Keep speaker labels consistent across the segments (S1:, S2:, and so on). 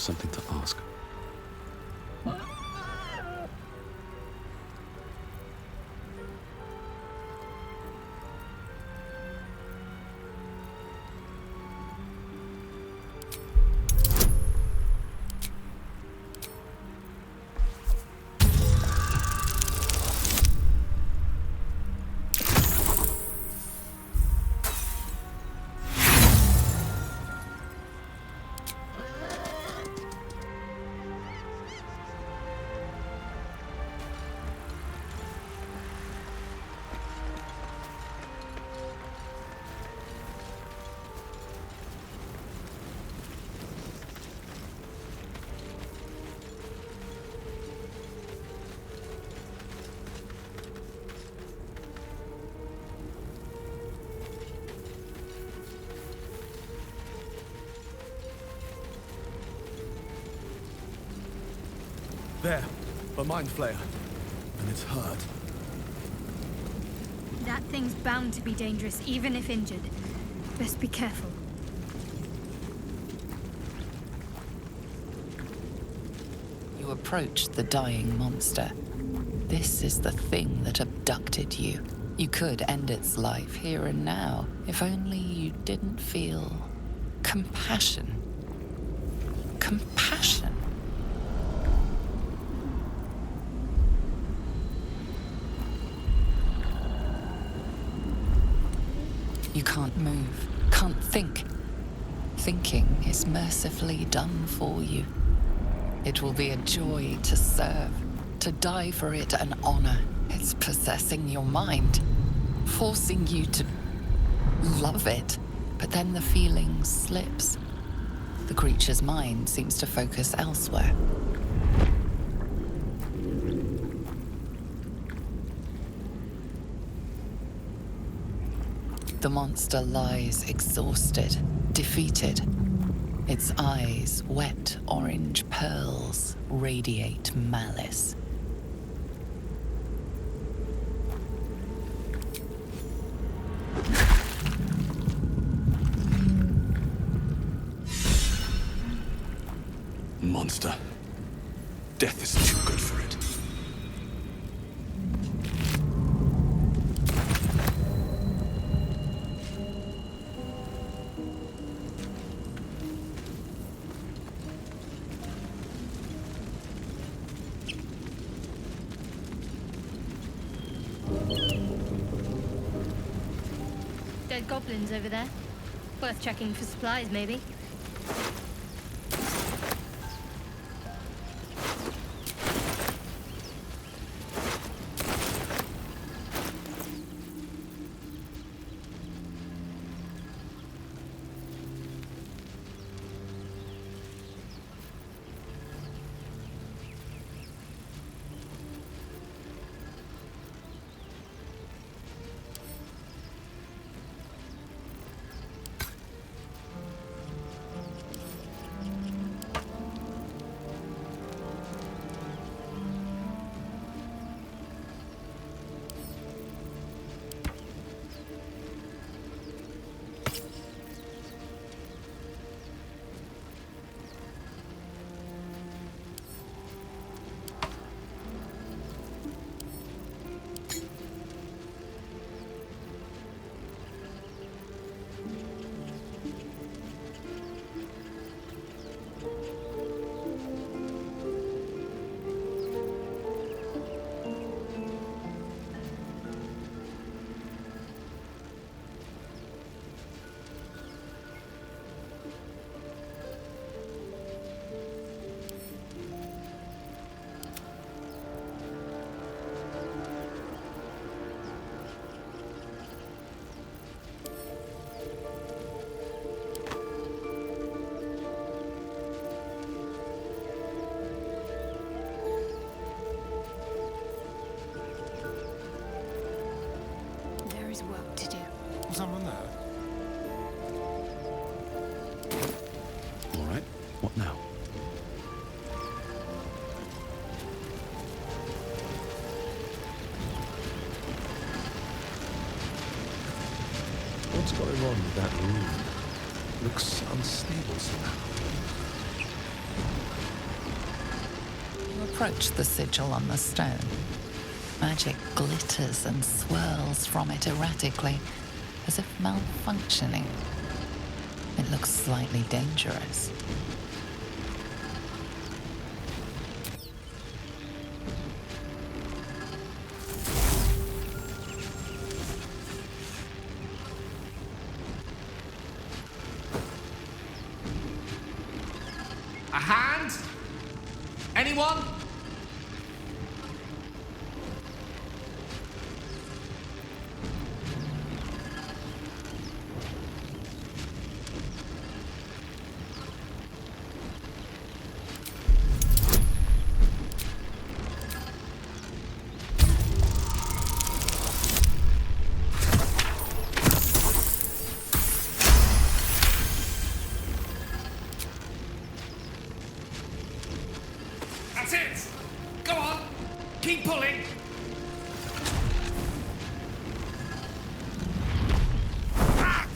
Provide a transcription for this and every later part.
S1: something to ask.
S2: There, a mind flayer. And it's hurt.
S3: That thing's bound to be dangerous, even if injured. Best be careful.
S4: You approach the dying monster. This is the thing that abducted you. You could end its life here and now, if only you didn't feel compassion. Compassion. You can't move, can't think. Thinking is mercifully done for you. It will be a joy to serve, to die for it an honor. It's possessing your mind, forcing you to love it. But then the feeling slips. The creature's mind seems to focus elsewhere. The monster lies exhausted, defeated. Its eyes, wet orange pearls, radiate malice.
S1: Monster. Death is too good for it.
S3: Dead goblins over there. Worth checking for supplies, maybe. Work to do.
S2: Was someone there?
S1: All right, what now?
S2: What's going on with that room? Looks unstable somehow.
S4: approach the sigil on the stone. Magic glitters and swirls from it erratically, as if malfunctioning. It looks slightly dangerous.
S5: A hand? Anyone? That's it! Go on! Keep pulling! Ah!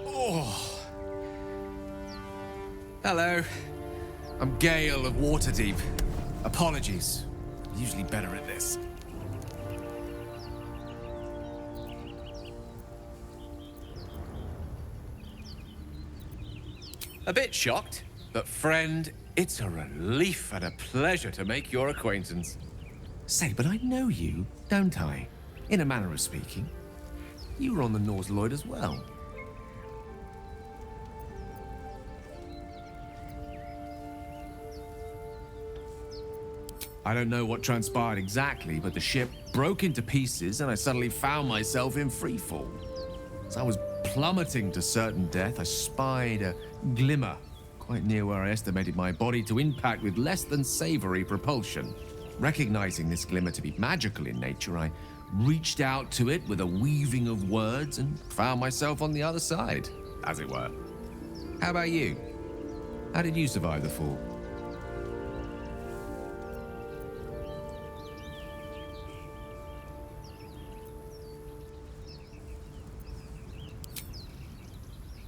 S5: Oh. Hello. I'm Gale of Waterdeep. Apologies. I'm usually better at this. A bit shocked, but friend, it's a relief and a pleasure to make your acquaintance. Say, but I know you, don't I? In a manner of speaking. You were on the Norse Lloyd as well. I don't know what transpired exactly, but the ship broke into pieces and I suddenly found myself in freefall. As I was plummeting to certain death, I spied a glimmer quite near where I estimated my body to impact with less than savory propulsion. Recognizing this glimmer to be magical in nature, I reached out to it with a weaving of words and found myself on the other side, as it were. How about you? How did you survive the fall?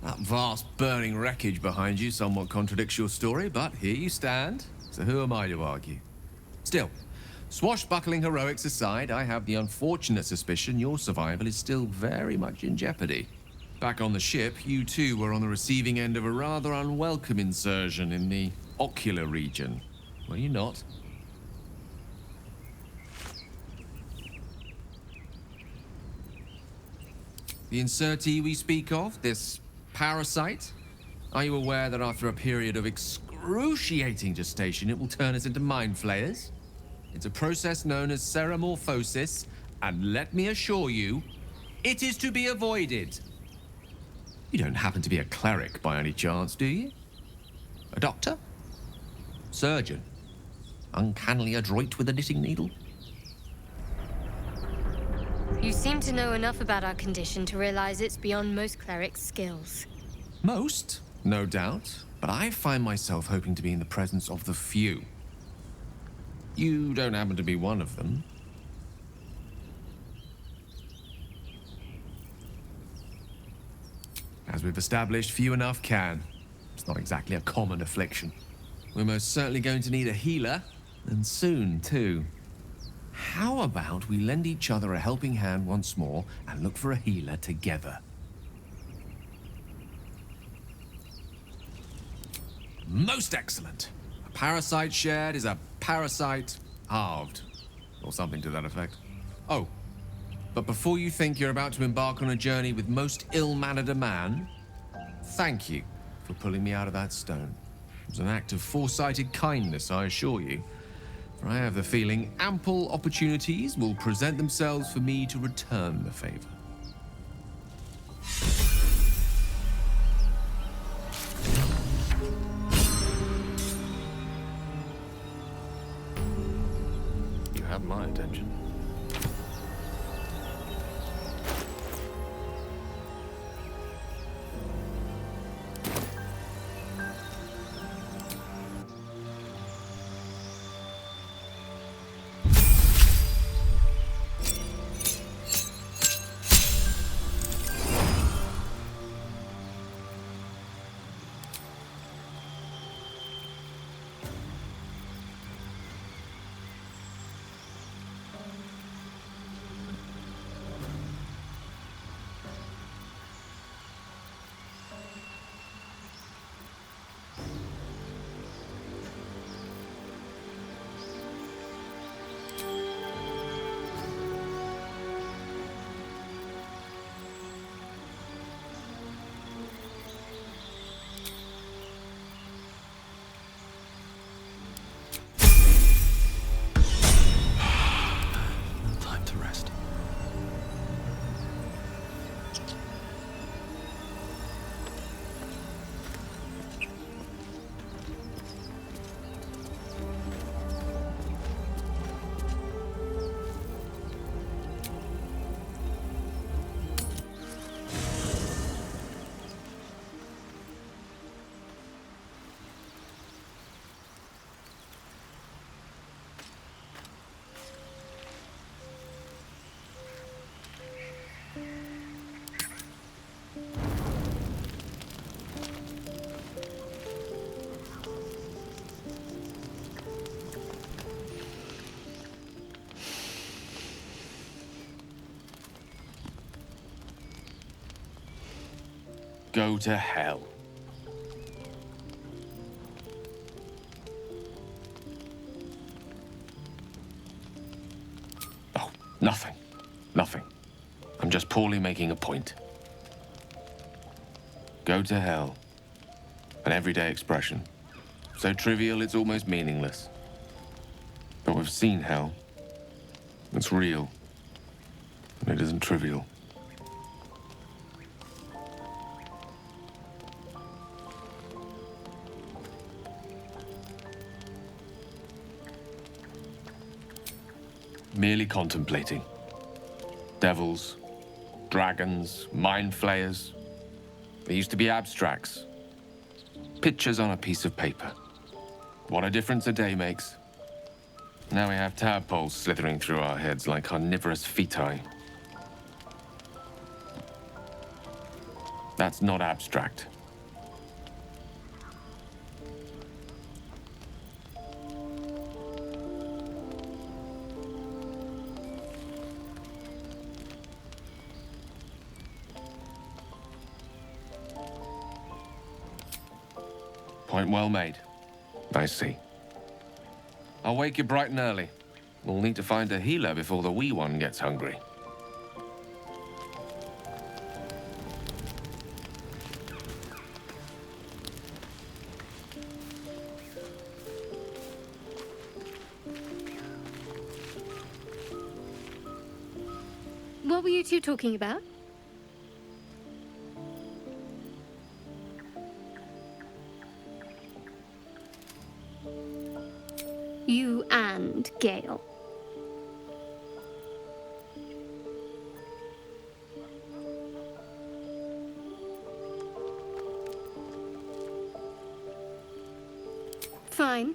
S5: That vast burning wreckage behind you somewhat contradicts your story, but here you stand, so who am I to argue? Still, swashbuckling heroics aside, I have the unfortunate suspicion your survival is still very much in jeopardy. Back on the ship, you too were on the receiving end of a rather unwelcome insertion in the ocular region, were you not? The insertee we speak of, this parasite? Are you aware that after a period of excruciating gestation, it will turn us into mind flayers? It's a process known as ceremorphosis, and let me assure you, it is to be avoided. You don't happen to be a cleric by any chance, do you? A doctor? Surgeon? Uncannily adroit with a knitting needle?
S6: You seem to know enough about our condition to realize it's beyond most clerics' skills.
S5: Most, no doubt, but I find myself hoping to be in the presence of the few. You don't happen to be one of them. As we've established, few enough can. It's not exactly a common affliction. We're most certainly going to need a healer, and soon, too. How about we lend each other a helping hand once more and look for a healer together? Most excellent. A parasite shared is a parasite halved, or something to that effect. Oh, but before you think you're about to embark on a journey with most ill-mannered a man, thank you for pulling me out of that stone. It was an act of foresighted kindness, I assure you. For I have the feeling ample opportunities will present themselves for me to return the favor. You have my attention. Go to hell. Oh, nothing. Nothing. I'm just poorly making a point. Go to hell. An everyday expression. So trivial it's almost meaningless. But we've seen hell. It's real. And it isn't trivial. Merely contemplating. Devils, dragons, mind flayers. They used to be abstracts. Pictures on a piece of paper. What a difference a day makes. Now we have tadpoles slithering through our heads like carnivorous feti. That's not abstract. Point well made. I see. I'll wake you bright and early. We'll need to find a healer before the wee one gets hungry.
S6: What were you two talking about? You and Gale. Fine.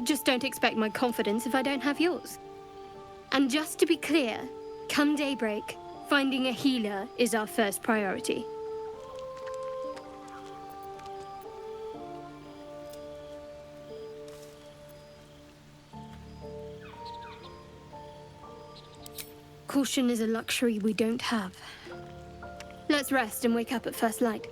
S6: Just don't expect my confidence if I don't have yours. And just to be clear, come daybreak, finding a healer is our first priority. Caution is a luxury we don't have. Let's rest and wake up at first light.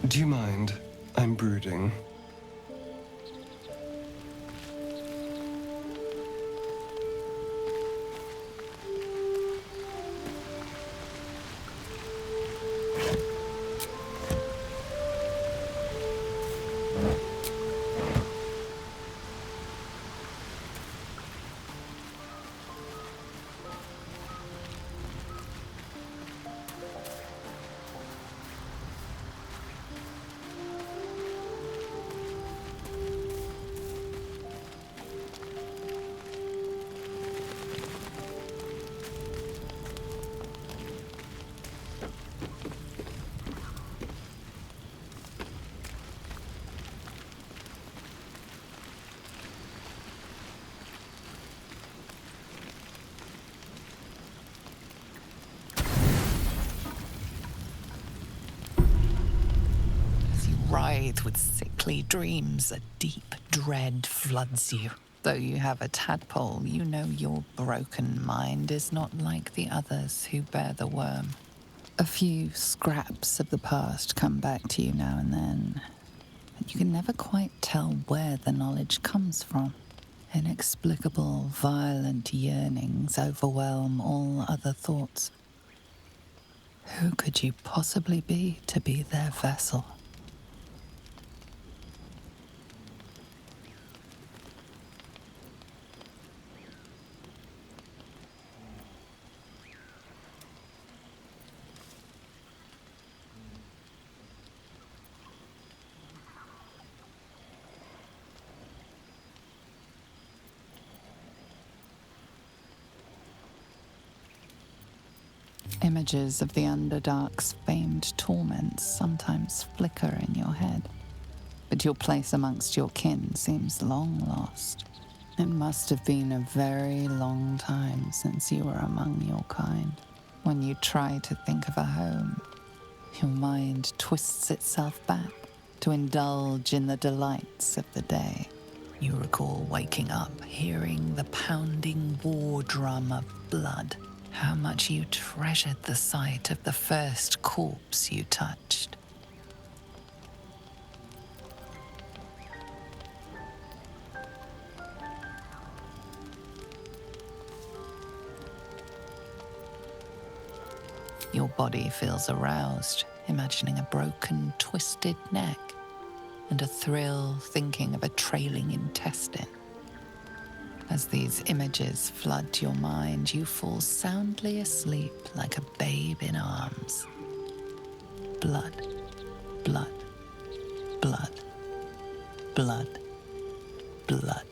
S7: Do you mind? I'm brooding.
S4: Writhe with sickly dreams, a deep dread floods you. Though you have a tadpole, you know your broken mind is not like the others who bear the worm. A few scraps of the past come back to you now and then, but you can never quite tell where the knowledge comes from. Inexplicable, violent yearnings overwhelm all other thoughts. Who could you possibly be to be their vessel? Images of the Underdark's famed torments sometimes flicker in your head, but your place amongst your kin seems long lost. It must have been a very long time since you were among your kind. When you try to think of a home, your mind twists itself back to indulge in the delights of the day. You recall waking up, hearing the pounding war drum of blood. How much you treasured the sight of the first corpse you touched. Your body feels aroused, imagining a broken, twisted neck, and a thrill thinking of a trailing intestine. As these images flood your mind, you fall soundly asleep like a babe in arms. Blood, blood, blood, blood, blood.